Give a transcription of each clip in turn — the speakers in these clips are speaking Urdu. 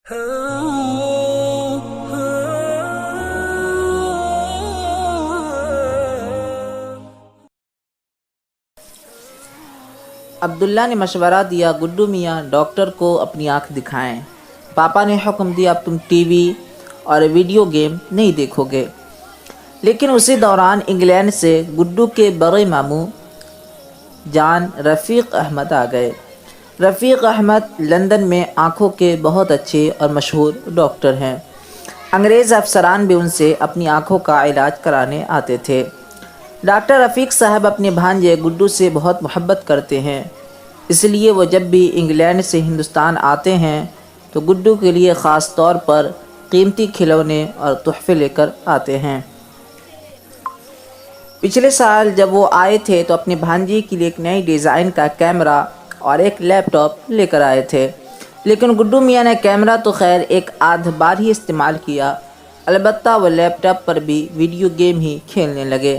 عبداللہ نے مشورہ دیا، گڈو میاں ڈاکٹر کو اپنی آنکھ دکھائیں۔ پاپا نے حکم دیا، اب تم ٹی وی اور ویڈیو گیم نہیں دیکھو گے۔ لیکن اسی دوران انگلینڈ سے گڈو کے بڑے ماموں جان رفیق احمد آ گئے۔ رفیق احمد لندن میں آنکھوں کے بہت اچھے اور مشہور ڈاکٹر ہیں۔ انگریز افسران بھی ان سے اپنی آنکھوں کا علاج کرانے آتے تھے۔ ڈاکٹر رفیق صاحب اپنے بھانجے گڈو سے بہت محبت کرتے ہیں، اس لیے وہ جب بھی انگلینڈ سے ہندوستان آتے ہیں تو گڈو کے لیے خاص طور پر قیمتی کھلونے اور تحفے لے کر آتے ہیں۔ پچھلے سال جب وہ آئے تھے تو اپنے بھانجے کے لیے ایک نئی ڈیزائن کا کیمرہ اور ایک لیپ ٹاپ لے کر آئے تھے، لیکن گڈو میاں نے کیمرہ تو خیر ایک آدھ بار ہی استعمال کیا، البتہ وہ لیپ ٹاپ پر بھی ویڈیو گیم ہی کھیلنے لگے۔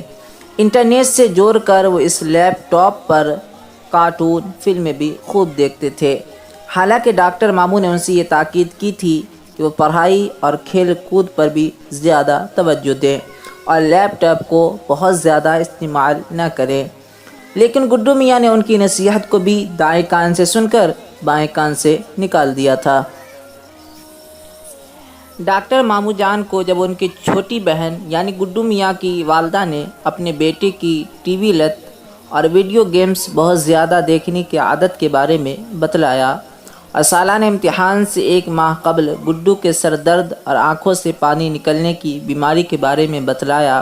انٹرنیٹ سے جوڑ کر وہ اس لیپ ٹاپ پر کارٹون فلمیں بھی خوب دیکھتے تھے۔ حالانکہ ڈاکٹر ماموں نے ان سے یہ تاکید کی تھی کہ وہ پڑھائی اور کھیل کود پر بھی زیادہ توجہ دیں اور لیپ ٹاپ کو بہت زیادہ استعمال نہ کریں، لیکن گڈو میاں نے ان کی نصیحت کو بھی دائیں کان سے سن کر بائیں کان سے نکال دیا تھا۔ ڈاکٹر ماموں جان کو جب ان کی چھوٹی بہن یعنی گڈو میاں کی والدہ نے اپنے بیٹے کی ٹی وی لت اور ویڈیو گیمز بہت زیادہ دیکھنے کی عادت کے بارے میں بتلایا اور سالانہ امتحان سے ایک ماہ قبل گڈو کے سر درد اور آنکھوں سے پانی نکلنے کی بیماری کے بارے میں بتلایا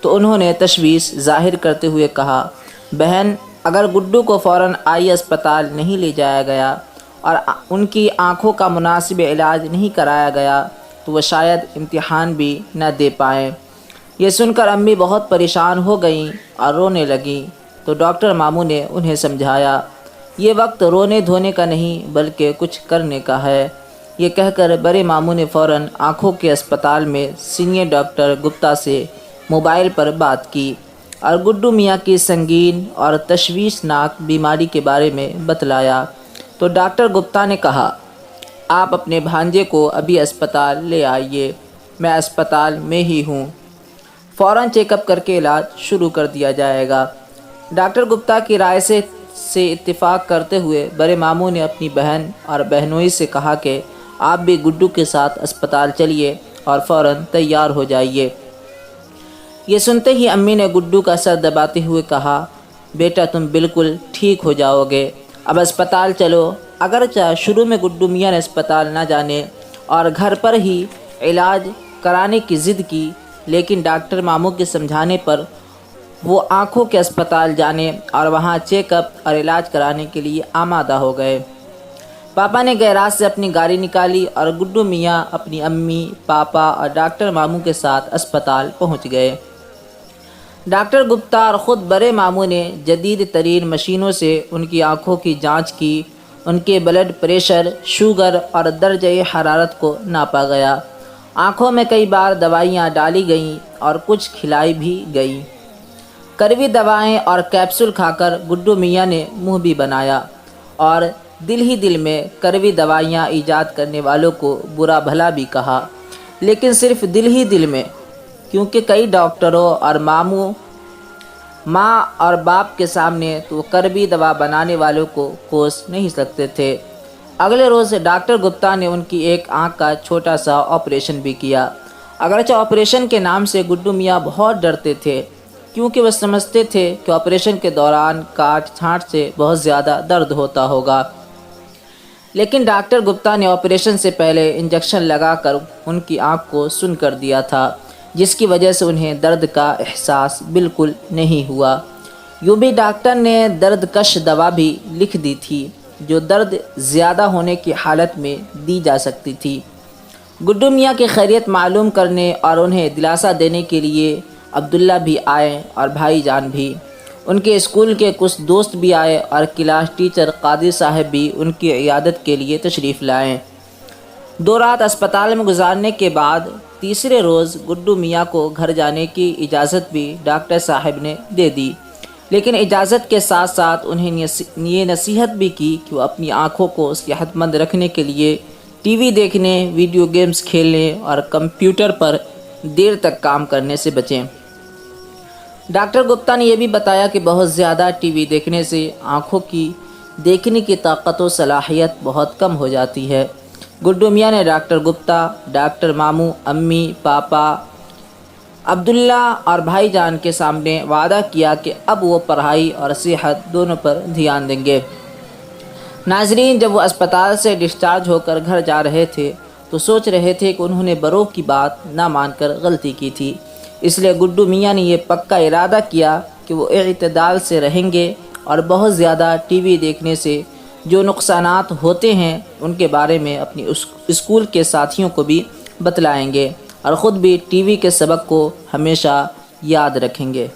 تو انہوں نے تشویش ظاہر کرتے ہوئے کہا، بہن، اگر گڈو کو فوراً آئی اسپتال نہیں لے جایا گیا اور ان کی آنکھوں کا مناسب علاج نہیں کرایا گیا تو وہ شاید امتحان بھی نہ دے پائیں۔ یہ سن کر امی بہت پریشان ہو گئیں اور رونے لگیں تو ڈاکٹر ماموں نے انہیں سمجھایا، یہ وقت رونے دھونے کا نہیں بلکہ کچھ کرنے کا ہے۔ یہ کہہ کر بڑے ماموں نے فوراً آنکھوں کے اسپتال میں سینئر ڈاکٹر گپتا سے موبائل پر بات کی اور گڈو میاں کی سنگین اور تشویشناک بیماری کے بارے میں بتلایا تو ڈاکٹر گپتا نے کہا، آپ اپنے بھانجے کو ابھی اسپتال لے آئیے، میں اسپتال میں ہی ہوں، فوراً چیک اپ کر کے علاج شروع کر دیا جائے گا۔ ڈاکٹر گپتا کی رائے سے اتفاق کرتے ہوئے بڑے ماموں نے اپنی بہن اور بہنوئی سے کہا کہ آپ بھی گڈو کے ساتھ اسپتال چلیے اور فوراً تیار ہو جائیے۔ یہ سنتے ہی امی نے گڈو کا سر دباتے ہوئے کہا، بیٹا تم بالکل ٹھیک ہو جاؤ گے، اب اسپتال چلو۔ اگرچہ شروع میں گڈو میاں نے اسپتال نہ جانے اور گھر پر ہی علاج کرانے کی ضد کی، لیکن ڈاکٹر ماموں کے سمجھانے پر وہ آنکھوں کے اسپتال جانے اور وہاں چیک اپ اور علاج کرانے کے لیے آمادہ ہو گئے۔ پاپا نے گیراج سے اپنی گاڑی نکالی اور گڈو میاں اپنی امی، پاپا اور ڈاکٹر ماموں کے ساتھ اسپتال پہنچ گئے۔ ڈاکٹر گپتا اور خود بڑے ماموں نے جدید ترین مشینوں سے ان کی آنکھوں کی جانچ کی، ان کے بلڈ پریشر، شوگر اور درجہ حرارت کو ناپا گیا۔ آنکھوں میں کئی بار دوائیاں ڈالی گئیں اور کچھ کھلائی بھی گئیں۔ کڑوی دوائیں اور کیپسول کھا کر گڈو میاں نے منہ بھی بنایا اور دل ہی دل میں کڑوی دوائیاں ایجاد کرنے والوں کو برا بھلا بھی کہا، لیکن صرف دل ہی دل میں، کیونکہ کئی ڈاکٹروں اور ماں اور باپ کے سامنے تو کڑوی دوا بنانے والوں کو کوس نہیں سکتے تھے۔ اگلے روز ڈاکٹر گپتا نے ان کی ایک آنکھ کا چھوٹا سا آپریشن بھی کیا۔ اگرچہ آپریشن کے نام سے گڈو میاں بہت ڈرتے تھے، کیونکہ وہ سمجھتے تھے کہ آپریشن کے دوران کاٹ چھانٹ سے بہت زیادہ درد ہوتا ہوگا، لیکن ڈاکٹر گپتا نے آپریشن سے پہلے انجیکشن لگا کر ان کی آنکھ کو سن کر دیا تھا، جس کی وجہ سے انہیں درد کا احساس بالکل نہیں ہوا۔ یوں بھی ڈاکٹر نے درد کش دوا بھی لکھ دی تھی جو درد زیادہ ہونے کی حالت میں دی جا سکتی تھی۔ گڈو میاں کی خیریت معلوم کرنے اور انہیں دلاسا دینے کے لیے عبداللہ بھی آئے اور بھائی جان بھی، ان کے اسکول کے کچھ دوست بھی آئے اور کلاس ٹیچر قادر صاحب بھی ان کی عیادت کے لیے تشریف لائے۔ 2 رات اسپتال میں گزارنے کے بعد تیسرے روز گڈو میاں کو گھر جانے کی اجازت بھی ڈاکٹر صاحب نے دے دی، لیکن اجازت کے ساتھ ساتھ انہیں یہ نصیحت بھی کی کہ وہ اپنی آنکھوں کو صحت مند رکھنے کے لیے ٹی وی دیکھنے، ویڈیو گیمز کھیلنے اور کمپیوٹر پر دیر تک کام کرنے سے بچیں۔ ڈاکٹر گپتا نے یہ بھی بتایا کہ بہت زیادہ ٹی وی دیکھنے سے آنکھوں کی دیکھنے کی طاقت و صلاحیت بہت کم ہو جاتی ہے۔ گڈو میاں نے ڈاکٹر گپتا، ڈاکٹر ماموں، امی، پاپا عبداللہ اور بھائی جان کے سامنے وعدہ کیا کہ اب وہ پڑھائی اور صحت دونوں پر دھیان دیں گے۔ ناظرین، جب وہ اسپتال سے ڈسچارج ہو کر گھر جا رہے تھے تو سوچ رہے تھے کہ انہوں نے بڑوں کی بات نہ مان کر غلطی کی تھی، اس لیے گڈو میاں نے یہ پکا ارادہ کیا کہ وہ اعتدال سے رہیں گے اور بہت زیادہ ٹی وی دیکھنے سے جو نقصانات ہوتے ہیں ان کے بارے میں اپنی اسکول کے ساتھیوں کو بھی بتلائیں گے اور خود بھی ٹی وی کے سبق کو ہمیشہ یاد رکھیں گے۔